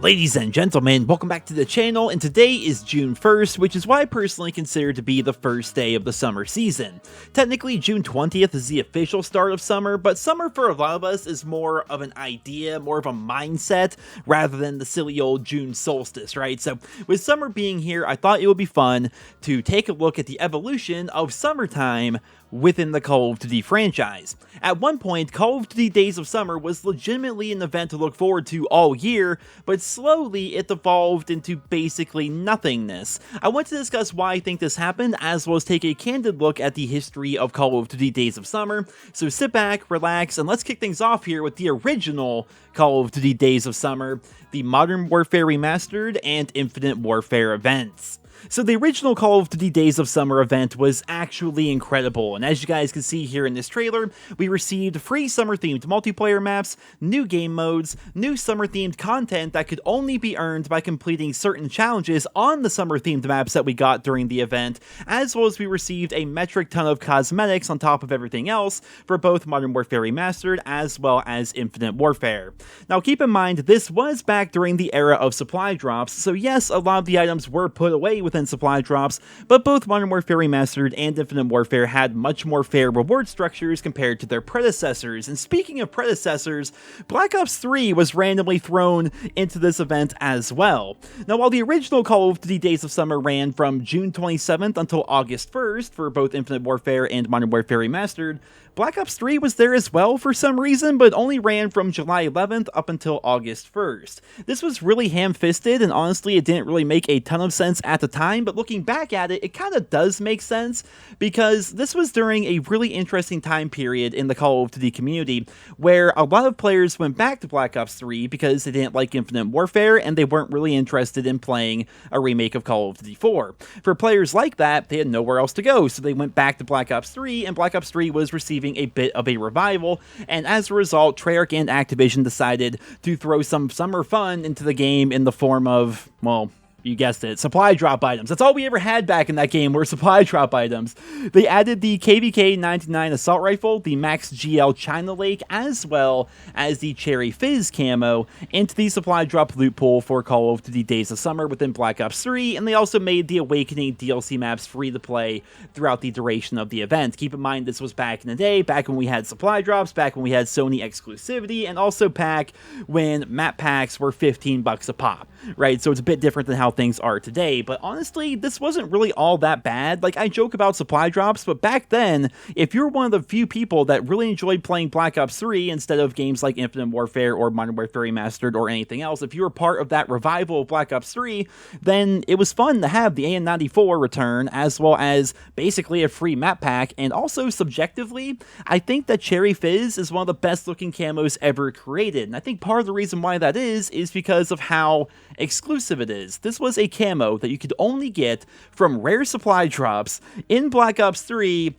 Ladies and gentlemen, welcome back to the channel, and today is June 1st, which is what I personally consider to be the first day of the summer season. Technically, June 20th is the official start of summer, but summer for a lot of us is more of an idea, more of a mindset, rather than the silly old June solstice, right? So, with summer being here, I thought it would be fun to take a look at the evolution of summertime within the Call of Duty franchise. At one point, Call of Duty Days of Summer was legitimately an event to look forward to all year, but slowly it evolved into basically nothingness. I want to discuss why I think this happened, as well as take a candid look at the history of Call of Duty Days of Summer. So sit back, relax, and let's kick things off here with the original Call of Duty Days of Summer, the Modern Warfare Remastered and Infinite Warfare events. So the original Call of Duty Days of Summer event was actually incredible, and as you guys can see here in this trailer, we received free summer-themed multiplayer maps, new game modes, new summer-themed content that could only be earned by completing certain challenges on the summer-themed maps that we got during the event, as well as we received a metric ton of cosmetics on top of everything else for both Modern Warfare Remastered as well as Infinite Warfare. Now keep in mind, this was back during the era of supply drops, so yes, a lot of the items were put away within supply drops, but both Modern Warfare Remastered and Infinite Warfare had much more fair reward structures compared to their predecessors. And speaking of predecessors, Black Ops 3 was randomly thrown into this event as well. Now, while the original Call of Duty Days of Summer ran from June 27th until August 1st for both Infinite Warfare and Modern Warfare Remastered, Black Ops 3 was there as well for some reason, but only ran from July 11th up until August 1st. This was really ham-fisted, and honestly, it didn't really make a ton of sense at the time, but looking back at it, it kind of does make sense, because this was during a really interesting time period in the Call of Duty community, where a lot of players went back to Black Ops 3 because they didn't like Infinite Warfare, and they weren't really interested in playing a remake of Call of Duty 4. For players like that, they had nowhere else to go, so they went back to Black Ops 3, and Black Ops 3 was receiving a bit of a revival, and as a result, Treyarch and Activision decided to throw some summer fun into the game in the form of, well, you guessed it, supply drop items. That's all we ever had back in that game, were supply drop items. They added the KVK-99 assault rifle, the Max GL China Lake, as well as the Cherry Fizz camo into the supply drop loot pool for Call of Duty Days of Summer within Black Ops 3, and they also made the Awakening DLC maps free to play throughout the duration of the event. Keep in mind, this was back in the day, back when we had supply drops, back when we had Sony exclusivity, and also back when map packs were 15 bucks a pop, right? So it's a bit different than how things are today, but honestly, this wasn't really all that bad. Like, I joke about supply drops, but back then, if you're one of the few people that really enjoyed playing Black Ops 3 instead of games like Infinite Warfare or Modern Warfare Remastered or anything else, if you were part of that revival of Black Ops 3, then it was fun to have the AN-94 return, as well as basically a free map pack, and also, subjectively, I think that Cherry Fizz is one of the best looking camos ever created, and I think part of the reason why that is because of how exclusive it is. This was a camo that you could only get from rare supply drops in Black Ops 3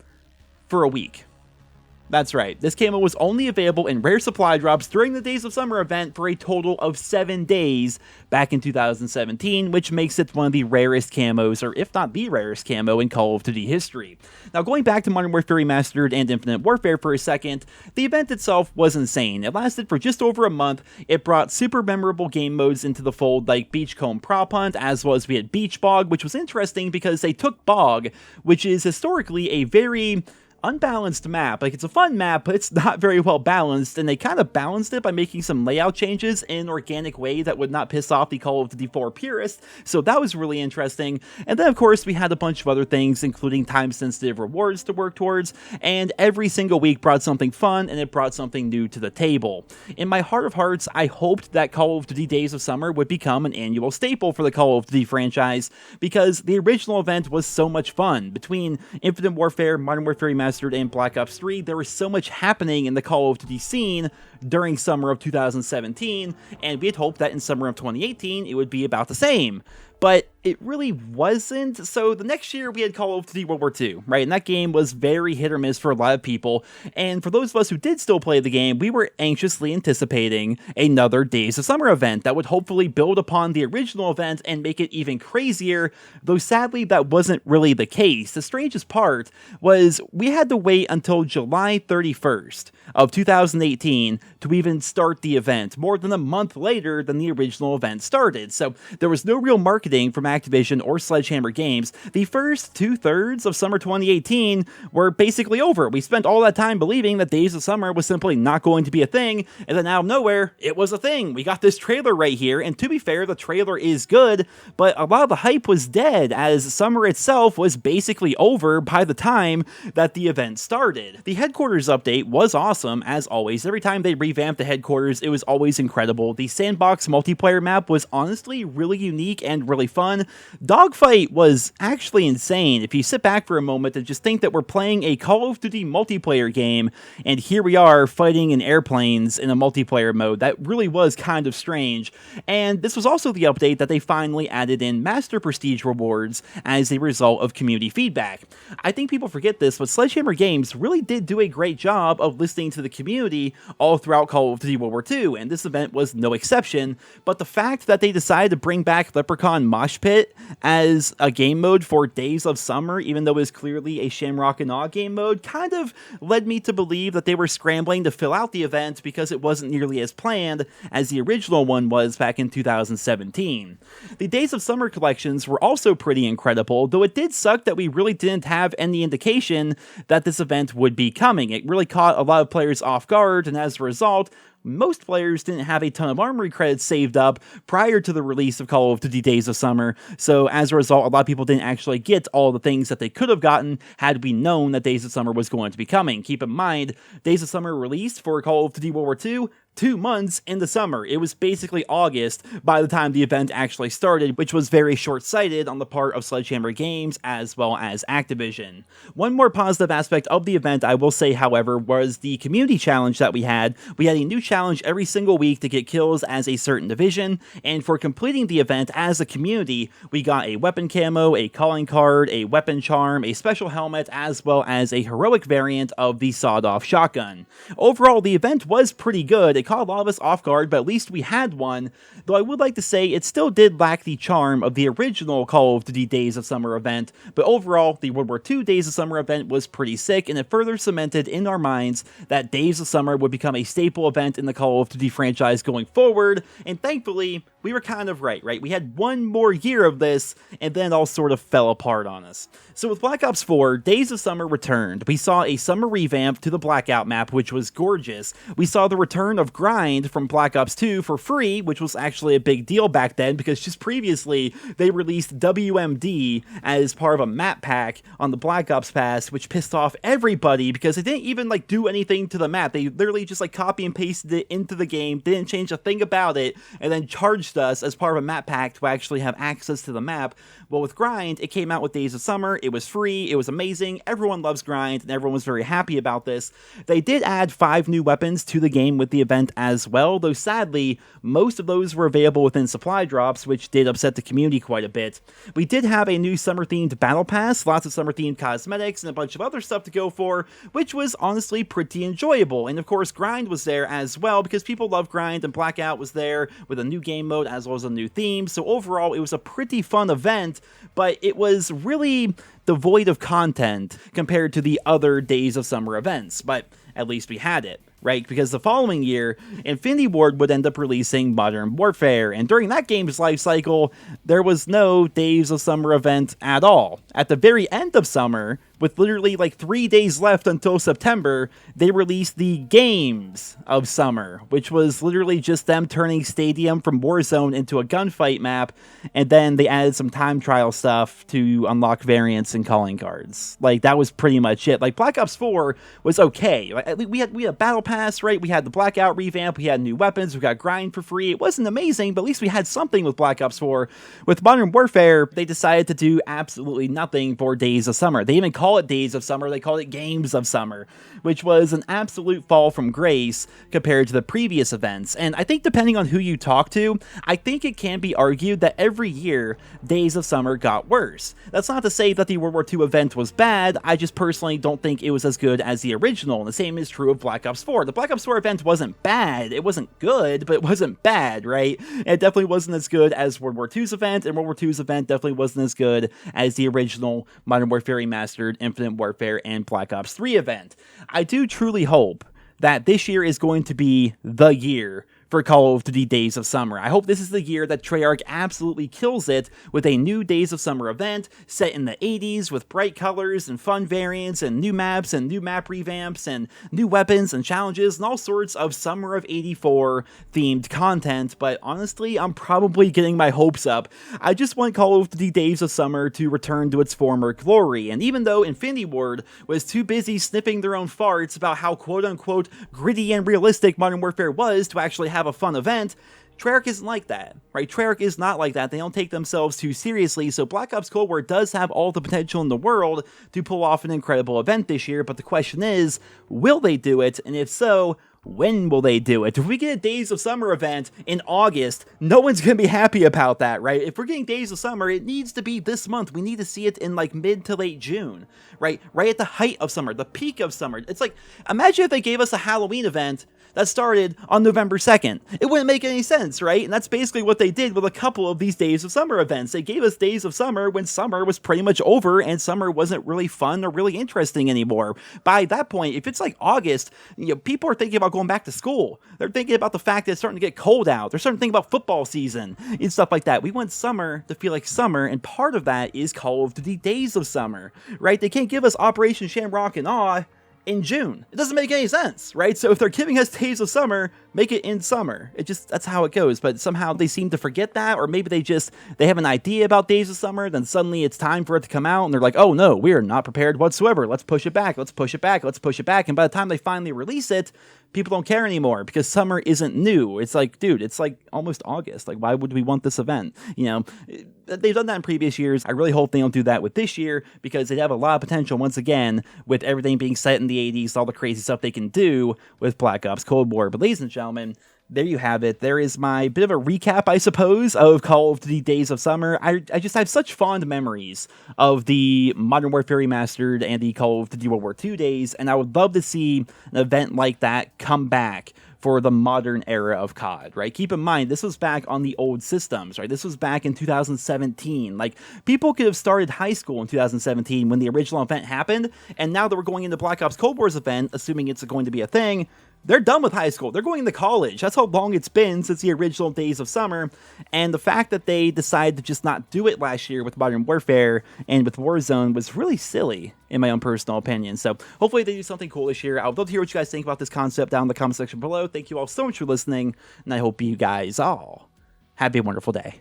for a week. That's right, this camo was only available in rare supply drops during the Days of Summer event for a total of 7 days back in 2017, which makes it one of the rarest camos, or if not the rarest camo, in Call of Duty history. Now, going back to Modern Warfare Remastered and Infinite Warfare for a second, the event itself was insane. It lasted for just over a month. It brought super memorable game modes into the fold, like Beachcomb Prop Hunt, as well as we had Beach Bog, which was interesting because they took Bog, which is historically a very unbalanced map. Like, it's a fun map, but it's not very well balanced, and they kind of balanced it by making some layout changes in an organic way that would not piss off the Call of Duty 4 purists, so that was really interesting. And then, of course, we had a bunch of other things, including time-sensitive rewards to work towards, and every single week brought something fun, and it brought something new to the table. In my heart of hearts, I hoped that Call of Duty Days of Summer would become an annual staple for the Call of Duty franchise, because the original event was so much fun. Between Infinite Warfare, Modern Warfare Remastered, and Black Ops 3, there was so much happening in the Call of Duty scene during summer of 2017, and we had hoped that in summer of 2018 it would be about the same. But it really wasn't. So the next year we had Call of Duty World War II, right? And that game was very hit or miss for a lot of people. And for those of us who did still play the game, we were anxiously anticipating another Days of Summer event that would hopefully build upon the original event and make it even crazier, though sadly that wasn't really the case. The strangest part was we had to wait until July 31st of 2018 to even start the event, more than a month later than the original event started. So there was no real marketing from Activision or Sledgehammer Games. The first 2/3 of summer 2018 were basically over. We spent all that time believing that Days of Summer was simply not going to be a thing, and then out of nowhere, it was a thing. We got this trailer right here, and to be fair, the trailer is good, but a lot of the hype was dead, as summer itself was basically over by the time that the event started. The headquarters update was awesome, as always. Every time they revamped the headquarters, it was always incredible. The sandbox multiplayer map was honestly really unique and really fun. Dogfight was actually insane. If you sit back for a moment and just think that we're playing a Call of Duty multiplayer game, and here we are fighting in airplanes in a multiplayer mode, that really was kind of strange. And this was also the update that they finally added in Master Prestige rewards as a result of community feedback. I think people forget this, but Sledgehammer Games really did do a great job of listening to the community all throughout Call of Duty World War II, and this event was no exception. But the fact that they decided to bring back Leprechaun Mosh Pit as a game mode for Days of Summer, even though it was clearly a Shamrock and Awe game mode, kind of led me to believe that they were scrambling to fill out the event because it wasn't nearly as planned as the original one was back in 2017. The Days of Summer collections were also pretty incredible, though it did suck that we really didn't have any indication that this event would be coming. It really caught a lot of players off guard, and as a result, most players didn't have a ton of armory credits saved up prior to the release of Call of Duty Days of Summer, so as a result, a lot of people didn't actually get all the things that they could have gotten had we known that Days of Summer was going to be coming. Keep in mind, Days of Summer released for Call of Duty World War II 2 months in the summer. It was basically August by the time the event actually started, which was very short-sighted on the part of Sledgehammer Games as well as Activision. One more positive aspect of the event, I will say, however, was the community challenge that we had. We had a new challenge every single week to get kills as a certain division, and for completing the event as a community, we got a weapon camo, a calling card, a weapon charm, a special helmet, as well as a heroic variant of the sawed-off shotgun. Overall, the event was pretty good. It caught a lot of us off guard, but at least we had one, though I would like to say it still did lack the charm of the original Call of Duty Days of Summer event, but overall, the World War II Days of Summer event was pretty sick, and it further cemented in our minds that Days of Summer would become a staple event in the Call of Duty franchise going forward, and thankfully, we were kind of right? We had one more year of this, and then it all sort of fell apart on us. So with Black Ops 4, Days of Summer returned. We saw a summer revamp to the Blackout map, which was gorgeous. We saw the return of Grind from Black Ops 2 for free, which was actually a big deal back then, because just previously, they released WMD as part of a map pack on the Black Ops Pass, which pissed off everybody, because they didn't even, do anything to the map. They literally just, copy and pasted it into the game, didn't change a thing about it, and then charged us as part of a map pack to actually have access to the map. Well, with Grind, it came out with Days of Summer, it was free, it was amazing, everyone loves Grind, and everyone was very happy about this. They did add 5 new weapons to the game with the event as well, though sadly, most of those were available within supply drops, which did upset the community quite a bit. We did have a new summer-themed battle pass, lots of summer-themed cosmetics, and a bunch of other stuff to go for, which was honestly pretty enjoyable. And of course, Grind was there as well, because people love Grind, and Blackout was there with a new game mode as well as a new theme, so overall, it was a pretty fun event, but it was really devoid of content compared to the other Days of Summer events, but at least we had it. Right? Because the following year, Infinity Ward would end up releasing Modern Warfare, and during that game's life cycle, there was no Days of Summer event at all. At the very end of summer, with literally 3 days left until September, they released the Games of Summer, which was literally just them turning Stadium from Warzone into a gunfight map, and then they added some time trial stuff to unlock variants and calling cards. That was pretty much it. Black Ops 4 was okay. We had a battle pass, right? We had the Blackout revamp, we had new weapons, we got Grind for free. It wasn't amazing, but at least we had something with Black Ops 4. With Modern Warfare, they decided to do absolutely nothing for Days of Summer. They even called call it Days of Summer, they called it Games of Summer, which was an absolute fall from grace compared to the previous events. And I think depending on who you talk to, I think it can be argued that every year, Days of Summer got worse. That's not to say that the World War II event was bad, I just personally don't think it was as good as the original, and the same is true of Black Ops 4. The Black Ops 4 event wasn't bad, it wasn't good, but it wasn't bad, right? It definitely wasn't as good as World War II's event, and World War II's event definitely wasn't as good as the original Modern Warfare Remastered, Infinite Warfare, and Black Ops 3 event. I do truly hope that this year is going to be the year for Call of Duty Days of Summer. I hope this is the year that Treyarch absolutely kills it with a new Days of Summer event set in the 80s with bright colors and fun variants and new maps and new map revamps and new weapons and challenges and all sorts of Summer of 84 themed content, but honestly, I'm probably getting my hopes up. I just want Call of Duty Days of Summer to return to its former glory, and even though Infinity Ward was too busy sniffing their own farts about how quote-unquote gritty and realistic Modern Warfare was to actually have a fun event, Treyarch isn't like that, right? Treyarch is not like that. They don't take themselves too seriously, so Black Ops Cold War does have all the potential in the world to pull off an incredible event this year, but the question is, will they do it? And if so, when will they do it? If we get a Days of Summer event in August, no one's going to be happy about that, right? If we're getting Days of Summer, it needs to be this month. We need to see it in like mid to late June, right? Right at the height of summer, the peak of summer. It's like, imagine if they gave us a Halloween event that started on November 2nd. It wouldn't make any sense, right? And that's basically what they did with a couple of these Days of Summer events. They gave us Days of Summer when summer was pretty much over and summer wasn't really fun or really interesting anymore. By that point, if it's like August, people are thinking about going back to school. They're thinking about the fact that it's starting to get cold out. They're starting to think about football season and stuff like that. We want summer to feel like summer, and part of that is Call of Duty Days of Summer, right? They can't give us Operation Shamrock and Awe in June. It doesn't make any sense, right? So if they're giving us Days of Summer, make it in summer. That's how it goes, but somehow they seem to forget that, or maybe they have an idea about Days of Summer, then suddenly it's time for it to come out, and they're like, oh no, we are not prepared whatsoever. Let's push it back, let's push it back, let's push it back, and by the time they finally release it, people don't care anymore, because summer isn't new. It's like, dude, it's like almost August. Like, why would we want this event? They've done that in previous years. I really hope they don't do that with this year, because they have a lot of potential, once again, with everything being set in the 80s, all the crazy stuff they can do with Black Ops Cold War. But ladies and gentlemen, there you have it. There is my bit of a recap, I suppose, of Call of Duty Days of Summer. I just have such fond memories of the Modern Warfare Remastered and the Call of Duty World War II days, and I would love to see an event like that come back for the modern era of COD, right? Keep in mind, this was back on the old systems, right? This was back in 2017. Like, people could have started high school in 2017 when the original event happened, and now that we're going into Black Ops Cold War's event, assuming it's going to be a thing, they're done with high school. They're going to college. That's how long it's been since the original Days of Summer. And the fact that they decided to just not do it last year with Modern Warfare and with Warzone was really silly, in my own personal opinion. So hopefully they do something cool this year. I would love to hear what you guys think about this concept down in the comment section below. Thank you all so much for listening, and I hope you guys all have a wonderful day.